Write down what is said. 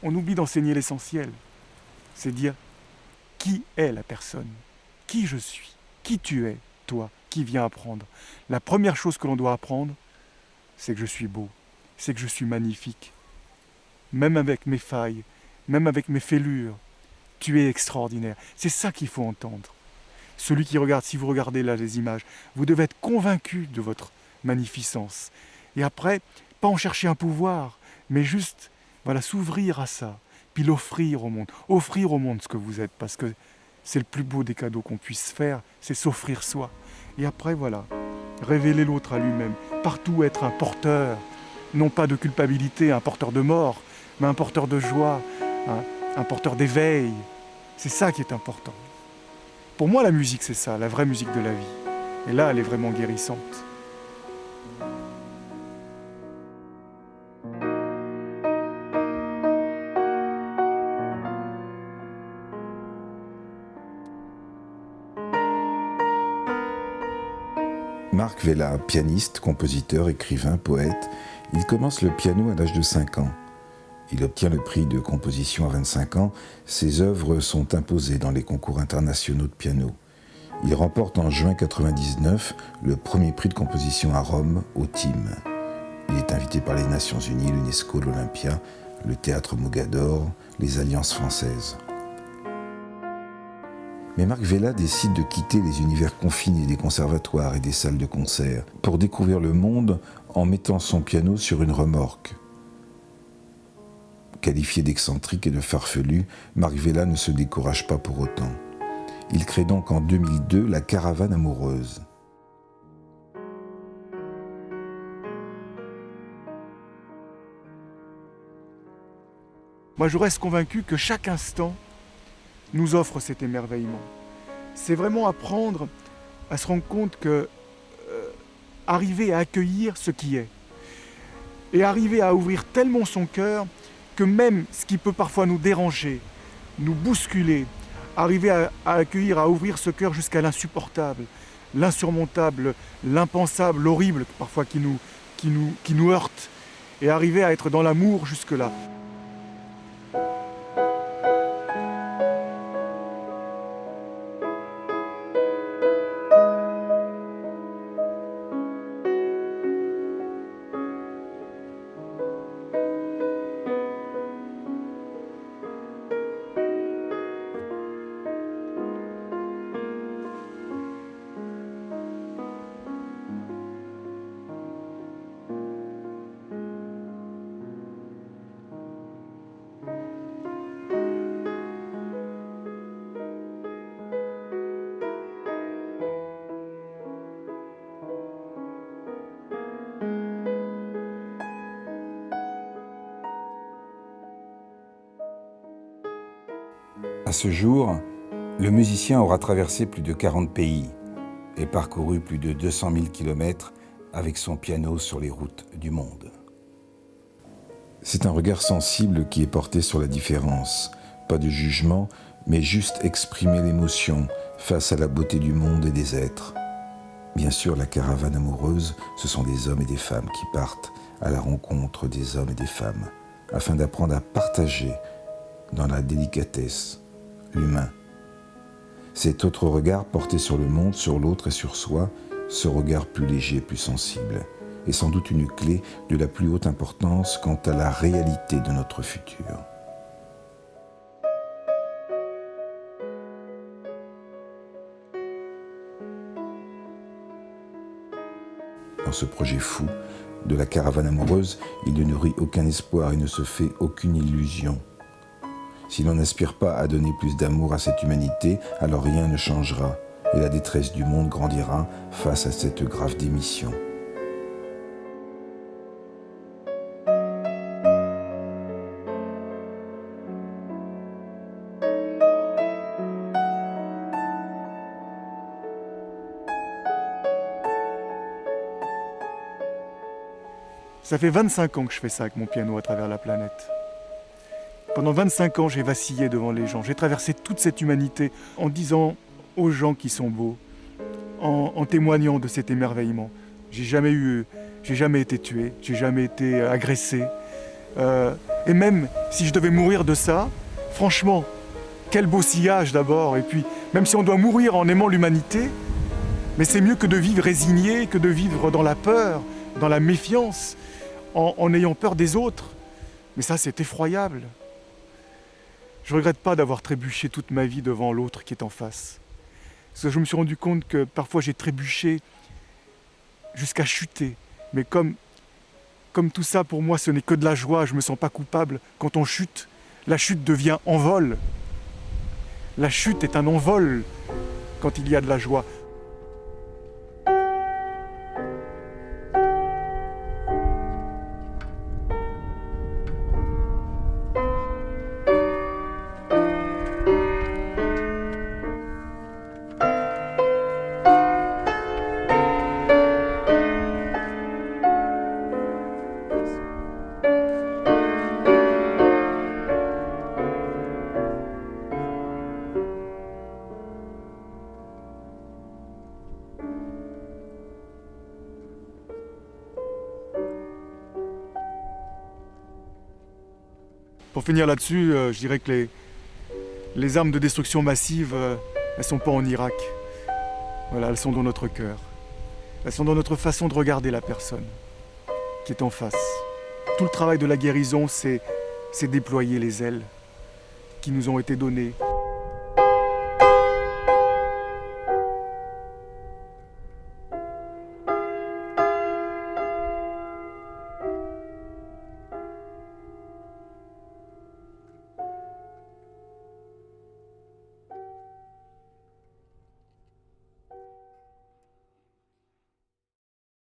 On oublie d'enseigner l'essentiel. C'est dire qui est la personne, qui je suis, qui tu es, toi, qui viens apprendre. La première chose que l'on doit apprendre, c'est que je suis beau, c'est que je suis magnifique. Même avec mes failles, même avec mes fêlures, tu es extraordinaire. C'est ça qu'il faut entendre. Celui qui regarde, si vous regardez là les images, vous devez être convaincu de votre magnificence. Et après, pas en chercher un pouvoir, mais juste voilà, s'ouvrir à ça, puis l'offrir au monde. Offrir au monde ce que vous êtes, parce que c'est le plus beau des cadeaux qu'on puisse faire, c'est s'offrir soi. Et après, voilà, révéler l'autre à lui-même. Partout être un porteur, non pas de culpabilité, un porteur de mort, mais un porteur de joie, un porteur d'éveil. C'est ça qui est important. Pour moi, la musique, c'est ça, la vraie musique de la vie. Et là, elle est vraiment guérissante. Marc Vella, pianiste, compositeur, écrivain, poète, il commence le piano à l'âge de 5 ans. Il obtient le prix de composition à 25 ans. Ses œuvres sont imposées dans les concours internationaux de piano. Il remporte en juin 1999 le premier prix de composition à Rome, au TIM. Il est invité par les Nations Unies, l'UNESCO, l'Olympia, le Théâtre Mogador, les Alliances françaises. Mais Marc Vella décide de quitter les univers confinés des conservatoires et des salles de concert pour découvrir le monde en mettant son piano sur une remorque. Qualifié d'excentrique et de farfelu, Marc Vella ne se décourage pas pour autant. Il crée donc en 2002 la Caravane amoureuse. Moi, je reste convaincu que chaque instant nous offre cet émerveillement. C'est vraiment apprendre à se rendre compte que arriver à accueillir ce qui est et arriver à ouvrir tellement son cœur que même ce qui peut parfois nous déranger, nous bousculer, arriver à accueillir, à ouvrir ce cœur jusqu'à l'insupportable, l'insurmontable, l'impensable, l'horrible parfois qui nous heurte, et arriver à être dans l'amour jusque-là. À ce jour, le musicien aura traversé plus de 40 pays et parcouru plus de 200 000 kilomètres avec son piano sur les routes du monde. C'est un regard sensible qui est porté sur la différence, pas de jugement, mais juste exprimer l'émotion face à la beauté du monde et des êtres. Bien sûr, la caravane amoureuse, ce sont des hommes et des femmes qui partent à la rencontre des hommes et des femmes, afin d'apprendre à partager dans la délicatesse, l'humain. Cet autre regard porté sur le monde, sur l'autre et sur soi, ce regard plus léger, plus sensible, est sans doute une clé de la plus haute importance quant à la réalité de notre futur. Dans ce projet fou de la caravane amoureuse, il ne nourrit aucun espoir et ne se fait aucune illusion. Si l'on n'aspire pas à donner plus d'amour à cette humanité, alors rien ne changera et la détresse du monde grandira face à cette grave démission. Ça fait 25 ans que je fais ça avec mon piano à travers la planète. Pendant 25 ans, j'ai vacillé devant les gens. J'ai traversé toute cette humanité en disant aux gens qui sont beaux, en témoignant de cet émerveillement. J'ai jamais été tué, j'ai jamais été agressé. Et même si je devais mourir de ça, franchement, quel beau sillage d'abord. Et puis, même si on doit mourir en aimant l'humanité, mais c'est mieux que de vivre résigné, que de vivre dans la peur, dans la méfiance, en ayant peur des autres. Mais ça, c'est effroyable. Je ne regrette pas d'avoir trébuché toute ma vie devant l'autre qui est en face. Parce que je me suis rendu compte que parfois j'ai trébuché jusqu'à chuter. Mais comme tout ça, pour moi, ce n'est que de la joie, je ne me sens pas coupable. Quand on chute, la chute devient envol. La chute est un envol quand il y a de la joie. Pour finir là-dessus, je dirais que les armes de destruction massive, elles ne sont pas en Irak. Voilà, elles sont dans notre cœur. Elles sont dans notre façon de regarder la personne qui est en face. Tout le travail de la guérison, c'est déployer les ailes qui nous ont été données